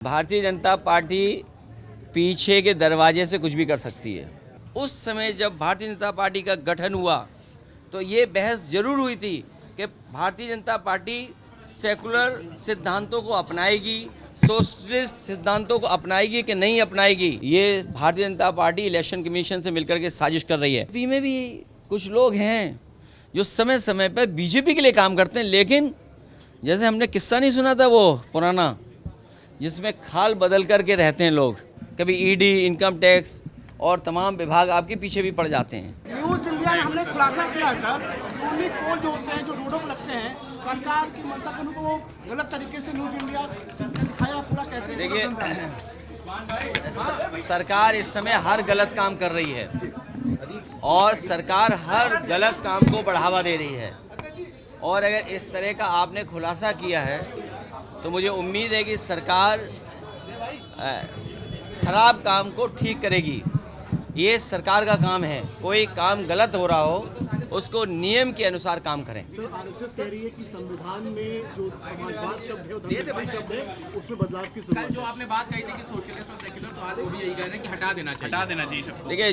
Bharatiya Janata party पीछे के दरवाजे से कुछ भी कर सकती है। उस समय जब भारतीय जनता पार्टी का गठन हुआ तो ये बहस जरूर हुई थी कि भारतीय जनता पार्टी सेकुलर सिद्धांतों को अपनाएगी, सोशलिस्ट सिद्धांतों को अपनाएगी कि नहीं अपनाएगी। ये Bharatiya Janata party election commission से मिलकर के साजिश कर रही है। यूपी में भी कुछ लोग हैं जो समय समय पर बीजेपी के लिए काम करते हैं, लेकिन जैसे हमने किस्सा नहीं सुना था वो पुराना, जिसमें खाल बदल करके रहते हैं लोग, कभी ईडी, इनकम टैक्स और तमाम विभाग आपके पीछे भी पड़ जाते हैं। न्यूज़ इंडिया ने हमने खुलासा किया है सर, यूनिक पोल जो होते हैं, जो रोडों पर लगते हैं, सरकार की मंशा को वो गलत तरीके से न्यूज़ इंडिया ने दिखाया पूरा कैसे। देखिए, सरकार इस समय हर गलत काम कर रही है और सरकार हर गलत काम को बढ़ावा दे रही है, और अगर इस तरह का आपने खुलासा किया है तो मुझे उम्मीद है कि सरकार खराब काम को ठीक करेगी। ये सरकार का काम है, कोई काम गलत हो रहा हो उसको नियम के अनुसार काम करें। सर, आरएसएस कह रही है कि संविधान में जो समाजवाद शब्द है, धर्मवाद शब्द है, उसमें बदलाव की जरूरत है। जो आपने बात कही थी कि सोशलिस्ट और सेक्युलर, तो आज वो भी यही कह रहे हैं कि हटा देना चाहिए सबको। देखिए,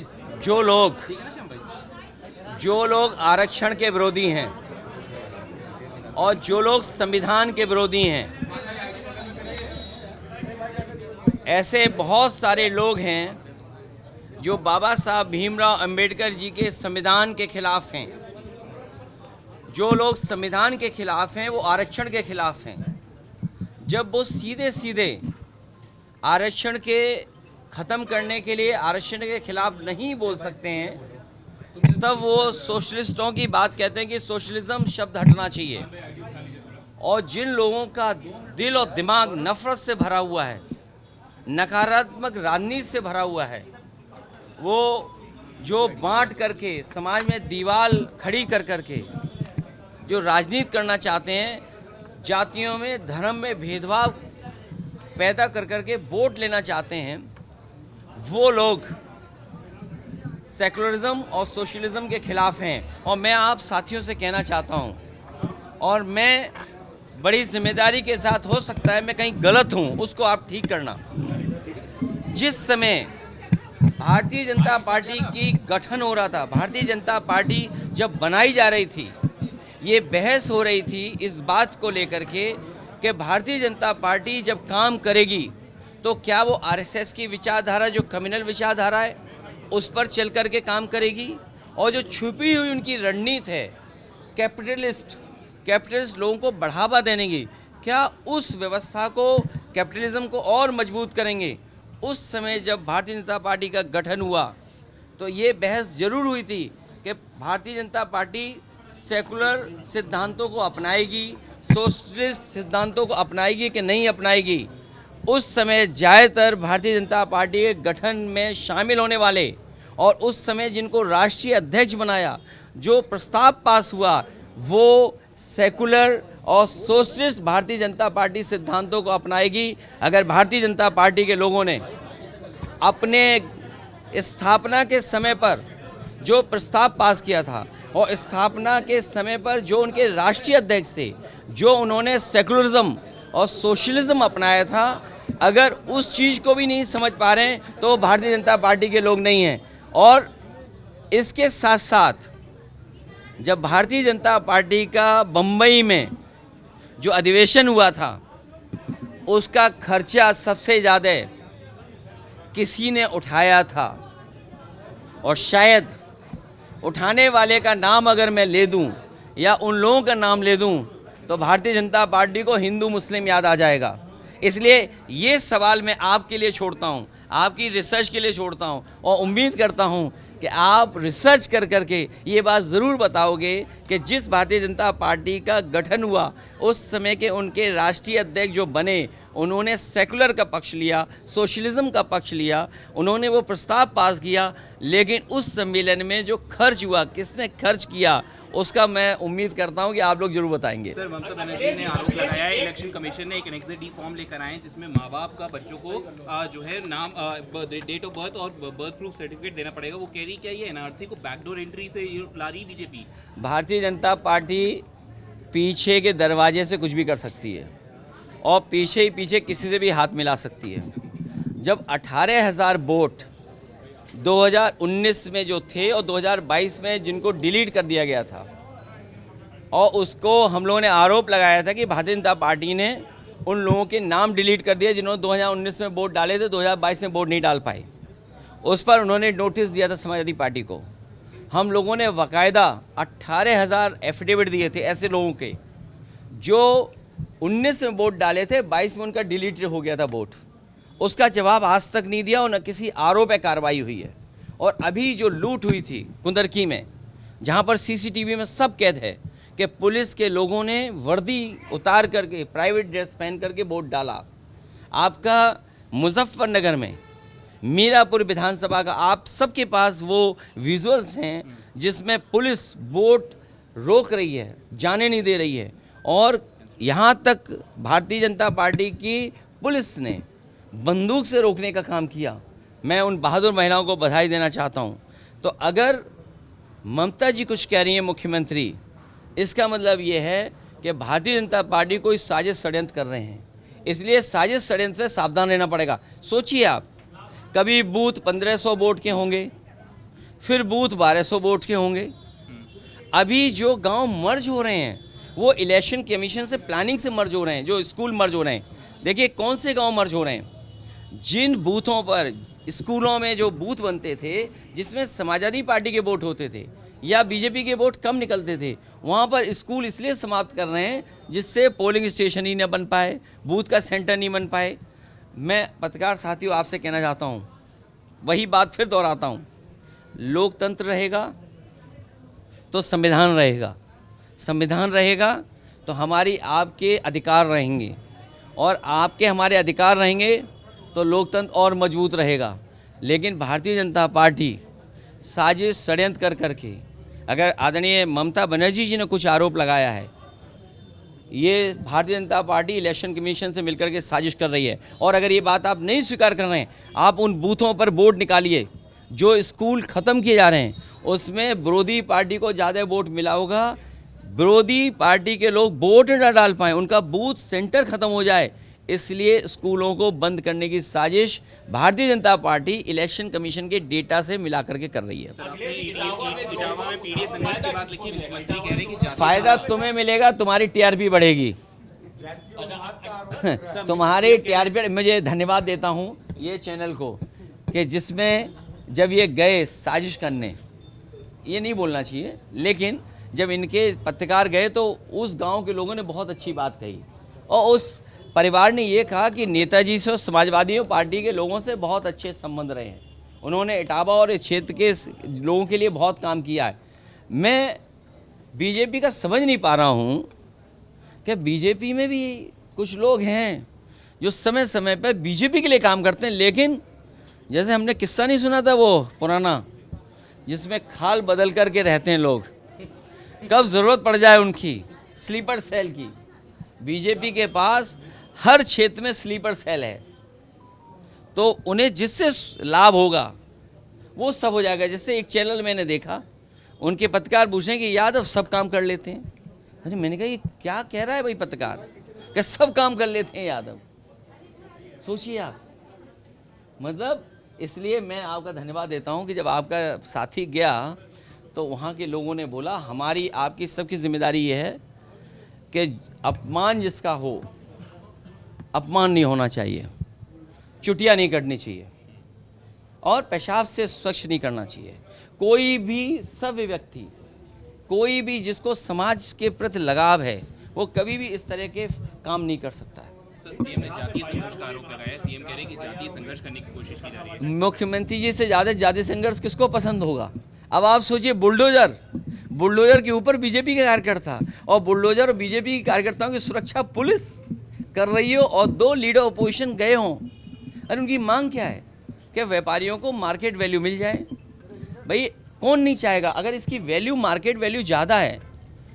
जो लोग आरक्षण के विरोधी हैं और जो लोग संविधान के विरोधी हैं, ऐसे बहुत सारे लोग हैं जो बाबा साहब भीमराव अंबेडकर जी के संविधान के खिलाफ हैं। जो लोग संविधान के खिलाफ हैं वो आरक्षण के खिलाफ हैं। जब वो सीधे सीधे आरक्षण के ख़त्म करने के लिए आरक्षण के खिलाफ नहीं बोल सकते हैं, तब वो सोशलिस्टों की बात कहते हैं कि सोशलिज्म शब्द हटना चाहिए। और जिन लोगों का दिल और दिमाग नफरत से भरा हुआ है, नकारात्मक राजनीति से भरा हुआ है, वो जो बांट करके समाज में दीवार खड़ी कर करके जो राजनीति करना चाहते हैं, जातियों में, धर्म में भेदभाव पैदा कर करके वोट लेना चाहते हैं, वो लोग सेकुलरिज्म और सोशलिज्म के खिलाफ हैं। और मैं आप साथियों से कहना चाहता हूं, और मैं बड़ी जिम्मेदारी के साथ, हो सकता है मैं कहीं गलत हूं, उसको आप ठीक करना। जिस समय भारतीय जनता पार्टी की गठन हो रहा था, भारतीय जनता पार्टी जब बनाई जा रही थी, ये बहस हो रही थी इस बात को लेकर के कि भारतीय जनता पार्टी जब काम करेगी तो क्या वो आरएसएस की विचारधारा, जो कम्युनल विचारधारा है, उस पर चल कर के काम करेगी, और जो छुपी हुई उनकी रणनीति है कैपिटलिस्ट लोगों को बढ़ावा देने की, क्या उस व्यवस्था को, कैपिटलिज्म को और मजबूत करेंगे। उस समय जब भारतीय जनता पार्टी का गठन हुआ तो ये बहस जरूर हुई थी कि भारतीय जनता पार्टी सेकुलर सिद्धांतों को अपनाएगी, सोशलिस्ट सिद्धांतों को अपनाएगी कि नहीं अपनाएगी। उस समय ज़्यादातर भारतीय जनता पार्टी के गठन में शामिल होने वाले और उस समय जिनको राष्ट्रीय अध्यक्ष बनाया, जो प्रस्ताव पास हुआ, वो सेकुलर और सोशलिस्ट भारतीय जनता पार्टी सिद्धांतों को अपनाएगी। अगर भारतीय जनता पार्टी के लोगों ने अपने स्थापना के समय पर जो प्रस्ताव पास किया था और स्थापना के समय पर जो उनके राष्ट्रीय अध्यक्ष थे, जो उन्होंने सेकुलरिज्म और सोशलिज्म अपनाया था, अगर उस चीज़ को भी नहीं समझ पा रहे हैं तो भारतीय जनता पार्टी के लोग नहीं हैं। और इसके साथ साथ जब भारतीय जनता पार्टी का बम्बई में जो अधिवेशन हुआ था, उसका खर्चा सबसे ज़्यादा किसी ने उठाया था, और शायद उठाने वाले का नाम अगर मैं ले दूं या उन लोगों का नाम ले दूं तो भारतीय जनता पार्टी को हिंदू मुस्लिम याद आ जाएगा। इसलिए ये सवाल मैं आपके लिए छोड़ता हूं, आपकी रिसर्च के लिए छोड़ता हूं, और उम्मीद करता हूं कि आप रिसर्च कर करके ये बात ज़रूर बताओगे कि जिस भारतीय जनता पार्टी का गठन हुआ उस समय के उनके राष्ट्रीय अध्यक्ष जो बने, उन्होंने सेकुलर का पक्ष लिया, सोशलिज्म का पक्ष लिया, उन्होंने वो प्रस्ताव पास किया, लेकिन उस सम्मेलन में जो खर्च हुआ, किसने खर्च किया, उसका मैं उम्मीद करता हूं कि आप लोग जरूर बताएंगे। सर, ममता बनर्जी ने आरोप लगाया है इलेक्शन कमीशन ने एक एनेक्सी फॉर्म लेकर आए हैं जिसमें माँ बाप का बच्चों को जो है नाम, डेट ऑफ बर्थ और बर्थ प्रूफ सर्टिफिकेट देना पड़ेगा। वो कह रही क्या ये एनआरसी को बैकडोर एंट्री से ला रही बीजेपी? भारतीय जनता पार्टी पीछे के दरवाजे से कुछ भी कर सकती है, और पीछे ही पीछे किसी से भी हाथ मिला सकती है। जब 18,000 वोट 2019 में जो थे और 2022 में जिनको डिलीट कर दिया गया था, और उसको हम लोगों ने आरोप लगाया था कि भारतीय जनता पार्टी ने उन लोगों के नाम डिलीट कर दिए जिन्होंने 2019 में वोट डाले थे, 2022 में वोट नहीं डाल पाए। उस पर उन्होंने नोटिस दिया था समाजवादी पार्टी को। हम लोगों ने बाकायदा 18,000 एफिडेविट दिए थे ऐसे लोगों के जो 19 में वोट डाले थे, 22 में उनका डिलीट हो गया था वोट। उसका जवाब आज तक नहीं दिया और न किसी आरोप पे कार्रवाई हुई है। और अभी जो लूट हुई थी कुंदरकी में, जहाँ पर सीसीटीवी में सब कैद है कि पुलिस के लोगों ने वर्दी उतार करके प्राइवेट ड्रेस पहन करके वोट डाला। आपका मुजफ्फरनगर में मीरापुर विधानसभा का आप सबके पास वो विजुअल्स हैं जिसमें पुलिस वोट रोक रही है, जाने नहीं दे रही है। और यहाँ तक भारतीय जनता पार्टी की पुलिस ने बंदूक से रोकने का काम किया। मैं उन बहादुर महिलाओं को बधाई देना चाहता हूँ। तो अगर ममता जी कुछ कह रही हैं मुख्यमंत्री, इसका मतलब ये है कि भारतीय जनता पार्टी कोई साजिश षड्यंत्र कर रहे हैं। इसलिए साजिश षड्यंत्र से सावधान रहना पड़ेगा। सोचिए आप, कभी बूथ 1500 वोट के होंगे, फिर बूथ 1200 वोट के होंगे। अभी जो गांव मर्ज हो रहे हैं वो इलेक्शन कमीशन से प्लानिंग से मर्ज हो रहे हैं, जो स्कूल मर्ज हो रहे हैं। देखिए कौन से गांव मर्ज हो रहे हैं, जिन बूथों पर स्कूलों में जो बूथ बनते थे जिसमें समाजवादी पार्टी के वोट होते थे या बीजेपी के वोट कम निकलते थे, वहाँ पर स्कूल इसलिए समाप्त कर रहे हैं जिससे पोलिंग स्टेशन ही न बन पाए, बूथ का सेंटर नहीं बन पाए। मैं पत्रकार साथियों आपसे कहना चाहता हूँ, वही बात फिर दोहराता हूँ, लोकतंत्र रहेगा तो संविधान रहेगा, संविधान रहेगा तो हमारी आपके अधिकार रहेंगे, और आपके हमारे अधिकार रहेंगे तो लोकतंत्र और मजबूत रहेगा। लेकिन भारतीय जनता पार्टी साजिश षड्यंत्र कर करके, अगर आदरणीय ममता बनर्जी जी ने कुछ आरोप लगाया है, ये Bharatiya Janata party election commission से मिलकर के साजिश कर रही है। और अगर ये बात आप नहीं स्वीकार कर रहे हैं, आप उन बूथों पर वोट निकालिए जो स्कूल ख़त्म किए जा रहे हैं, उसमें विरोधी पार्टी को ज़्यादा वोट मिला होगा। विरोधी पार्टी के लोग वोट न डाल पाएँ, उनका बूथ सेंटर ख़त्म हो जाए, इसलिए स्कूलों को बंद करने की साजिश Bharatiya Janata party election commission के डेटा से मिला करके कर रही है। फायदा तुम्हें मिलेगा, तुम्हारी टीआरपी बढ़ेगी, तुम्हारी टीआरपी। मुझे धन्यवाद देता हूँ ये चैनल को कि जिसमें जब ये गए साजिश करने, ये नहीं बोलना चाहिए, लेकिन जब इनके पत्रकार गए तो उस गांव के लोगों ने बहुत अच्छी बात कही, और उस परिवार ने ये कहा कि नेताजी से और समाजवादी पार्टी के लोगों से बहुत अच्छे संबंध रहे हैं, उन्होंने इटावा और इस क्षेत्र के लोगों के लिए बहुत काम किया है। मैं बीजेपी का समझ नहीं पा रहा हूँ कि बीजेपी में भी कुछ लोग हैं जो समय समय पर बीजेपी के लिए काम करते हैं, लेकिन जैसे हमने किस्सा नहीं सुना था वो पुराना, जिसमें खाल बदल करके रहते हैं लोग, कब ज़रूरत पड़ जाए उनकी स्लीपर सेल की। बीजेपी के पास हर क्षेत्र में स्लीपर सेल है, तो उन्हें जिससे लाभ होगा वो सब हो जाएगा। जैसे एक चैनल मैंने देखा, उनके पत्रकार पूछ रहे हैं कि यादव सब काम कर लेते हैं। अरे मैंने कहा ये क्या कह रहा है भाई पत्रकार, कि सब काम कर लेते हैं यादव। सोचिए आप, मतलब इसलिए मैं आपका धन्यवाद देता हूं कि जब आपका साथी गया तो वहाँ के लोगों ने बोला हमारी आपकी सबकी जिम्मेदारी ये है कि अपमान जिसका हो, अपमान नहीं होना चाहिए, चुटिया नहीं कटनी चाहिए, और पेशाब से स्वच्छ नहीं करना चाहिए। कोई भी सभ्य व्यक्ति, कोई भी जिसको समाज के प्रति लगाव है, वो कभी भी इस तरह के काम नहीं कर सकता है। सीएम ने जातीय संघर्ष का आरोप लगाया। सीएम कह रहे हैं कि जातीय संघर्ष करने की कोशिश की जा रही है। मुख्यमंत्री जी से ज़्यादा जातीय संघर्ष किसको पसंद होगा? अब आप सोचिए, बुलडोजर के ऊपर बीजेपी का कार्यकर्ता, और बुलडोजर और बीजेपी के कार्यकर्ताओं की सुरक्षा पुलिस कर रही हो, और 2 लीडर अपोजिशन गए हों। अरे उनकी मांग क्या है कि व्यापारियों को मार्केट वैल्यू मिल जाए। भाई कौन नहीं चाहेगा? अगर इसकी वैल्यू मार्केट वैल्यू ज़्यादा है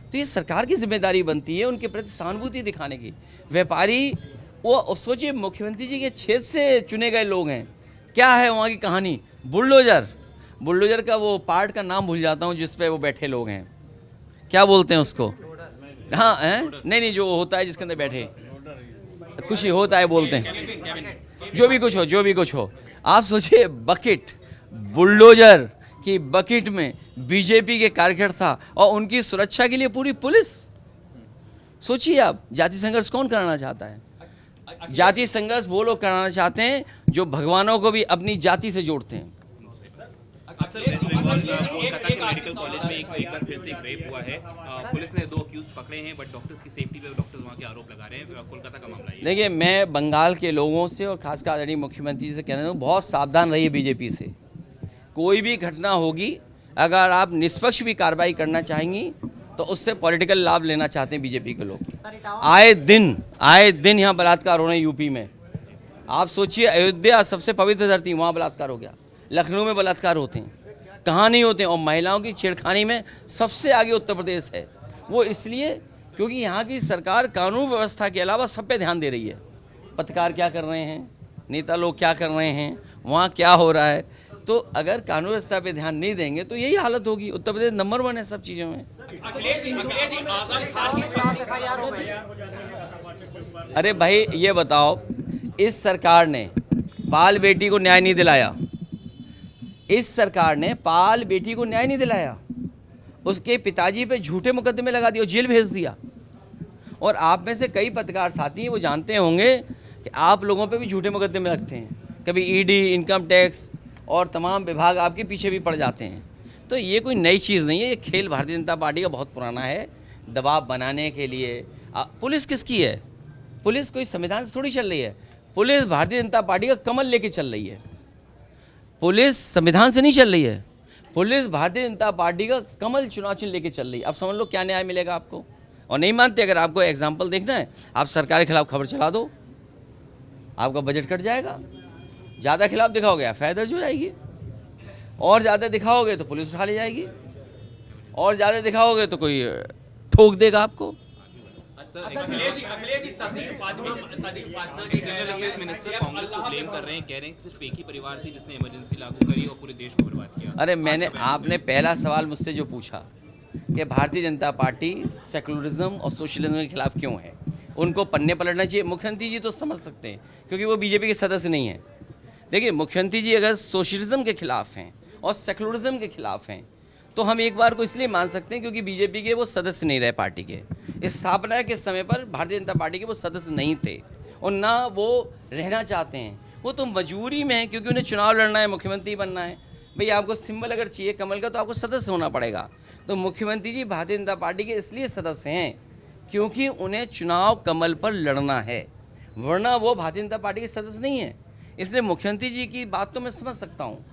तो ये सरकार की जिम्मेदारी बनती है उनके प्रति सहानुभूति दिखाने की। व्यापारी, वो सोचिए मुख्यमंत्री जी के क्षेत्र से चुने गए लोग हैं, क्या है वहाँ की कहानी? बुलडोजर का वो पार्ट का नाम भूल जाता हूँ जिस पे वो बैठे लोग हैं, क्या बोलते हैं उसको? हाँ है नहीं जो होता है जिसके अंदर बैठे, खुशी होता है बोलते हैं, जो भी कुछ हो। आप सोचिए बकेट, बुलडोजर की बकेट में बीजेपी के कार्यकर्ता और उनकी सुरक्षा के लिए पूरी पुलिस। सोचिए आप, जाति संघर्ष कौन कराना चाहता है? जाति संघर्ष वो लोग कराना चाहते हैं जो भगवानों को भी अपनी जाति से जोड़ते हैं। सर, वेस्ट बंगाल कोलकाता के मेडिकल कॉलेज में एक बार फिर से एक रेप हुआ है। पुलिस ने 2 अक्यूज पकड़े हैं, बट डॉक्टर्स की सेफ्टी पे डॉक्टर्स वहाँ के आरोप लगा रहे हैं। कोलकाता का मामला है। देखिए, मैं बंगाल के लोगों से और खासकर आदरणीय मुख्यमंत्री जी से कहना चाहूँ, बहुत सावधान रहिए बीजेपी से। कोई भी घटना होगी, अगर आप निष्पक्ष भी कार्रवाई करना चाहेंगी तो उससे पॉलिटिकल लाभ लेना चाहते हैं बीजेपी के लोग। आए दिन यहाँ बलात्कार हो रहे हैं यूपी में। आप सोचिए, अयोध्या सबसे पवित्र धरती, वहाँ बलात्कार हो गया। लखनऊ में बलात्कार होते हैं, कहाँ नहीं होते हैं। और महिलाओं की छेड़खानी में सबसे आगे उत्तर प्रदेश है। वो इसलिए क्योंकि यहाँ की सरकार कानून व्यवस्था के अलावा सब पे ध्यान दे रही है। पत्रकार क्या कर रहे हैं, नेता लोग क्या कर रहे हैं, वहाँ क्या हो रहा है। तो अगर कानून व्यवस्था पे ध्यान नहीं देंगे तो यही हालत होगी। उत्तर प्रदेश नंबर 1 है सब चीज़ों में। अरे भाई, ये बताओ, इस सरकार ने पाल बेटी को न्याय नहीं दिलाया। इस सरकार ने पाल बेटी को न्याय नहीं दिलाया। उसके पिताजी पे झूठे मुकदमे लगा दिए, जेल भेज दिया। और आप में से कई पत्रकार साथी हैं, वो जानते होंगे कि आप लोगों पे भी झूठे मुकदमे लगते हैं। कभी ईडी, इनकम टैक्स और तमाम विभाग आपके पीछे भी पड़ जाते हैं। तो ये कोई नई चीज़ नहीं है। ये खेल भारतीय जनता पार्टी का बहुत पुराना है, दबाव बनाने के लिए। पुलिस किसकी है? पुलिस कोई संविधान से थोड़ी चल रही है। पुलिस भारतीय जनता पार्टी का कमल लेके चल रही है। पुलिस संविधान से नहीं चल रही है। पुलिस भारतीय जनता पार्टी का कमल चुनाव चिन्ह लेके चल रही है। अब समझ लो क्या न्याय मिलेगा आपको। और नहीं मानते, अगर आपको एग्जाम्पल देखना है, आप सरकार के खिलाफ खबर चला दो, आपका बजट कट जाएगा। ज़्यादा खिलाफ दिखाओगे एफआईआर दर्ज हो जाएगी, और ज़्यादा दिखाओगे तो पुलिस उठा ले जाएगी, और ज़्यादा दिखाओगे तो कोई ठोक देगा आपको। अफेयर्स मिनिस्टर कांग्रेस को ब्लेम कर रहे हैं, कह रहे हैं कि सिर्फ एक ही परिवार थी जिसने इमरजेंसी लागू करी और पूरे देश को बर्बाद किया। अरे आपने पहला सवाल मुझसे जो पूछा कि भारतीय जनता पार्टी सेकुलरिज्म और सोशलिज्म के खिलाफ क्यों है, उनको पन्ने पलटना चाहिए। मुख्यमंत्री जी तो समझ सकते हैं क्योंकि वो बीजेपी के सदस्य नहीं हैं। देखिए, मुख्यमंत्री जी अगर सोशलिज्म के खिलाफ हैं और सेकुलरिज्म के खिलाफ हैं तो हम एक बार को इसलिए मान सकते हैं क्योंकि बीजेपी के वो सदस्य नहीं रहे। पार्टी के स्थापना के समय पर भारतीय जनता पार्टी के वो सदस्य नहीं थे और ना वो रहना चाहते हैं। वो तो मजबूरी में है क्योंकि उन्हें चुनाव लड़ना है, मुख्यमंत्री बनना है। भाई, आपको सिंबल अगर चाहिए कमल का तो आपको सदस्य होना पड़ेगा। तो मुख्यमंत्री जी भारतीय जनता पार्टी के इसलिए सदस्य हैं क्योंकि उन्हें चुनाव कमल पर लड़ना है, वरना वो भारतीय जनता पार्टी के सदस्य नहीं है। इसलिए मुख्यमंत्री जी की बात तो मैं समझ सकता हूँ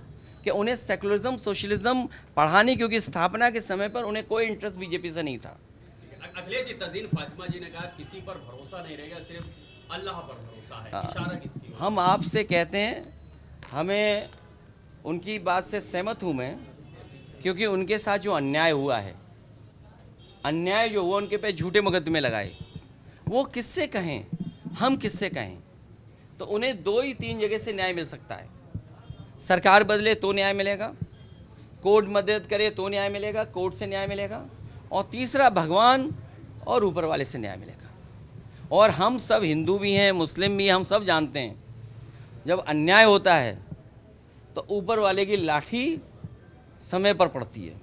कि उन्हें सेकुलरिज्म, सोशलिज्म पढ़ानी, क्योंकि स्थापना के समय पर उन्हें कोई इंटरेस्ट बीजेपी से नहीं था। अखिलेश जी, तज़ीन फातिमा जी ने कहा किसी पर भरोसा नहीं रहेगा, सिर्फ अल्लाह पर भरोसा है। इशारा किसकी? हम आपसे कहते हैं, हमें उनकी बात से सहमत हूँ मैं, क्योंकि उनके साथ जो अन्याय हुआ है, अन्याय जो हुआ, उनके पे झूठे मुकदमे लगाए, वो किससे कहें, हम किससे कहें। तो उन्हें 2 ही 3 जगह से न्याय मिल सकता है। सरकार बदले तो न्याय मिलेगा, कोर्ट मदद करे तो न्याय मिलेगा, कोर्ट से न्याय मिलेगा, और तीसरा भगवान और ऊपर वाले से न्याय मिलेगा। और हम सब हिंदू भी हैं, मुस्लिम भी हैं, हम सब जानते हैं जब अन्याय होता है तो ऊपर वाले की लाठी समय पर पड़ती है।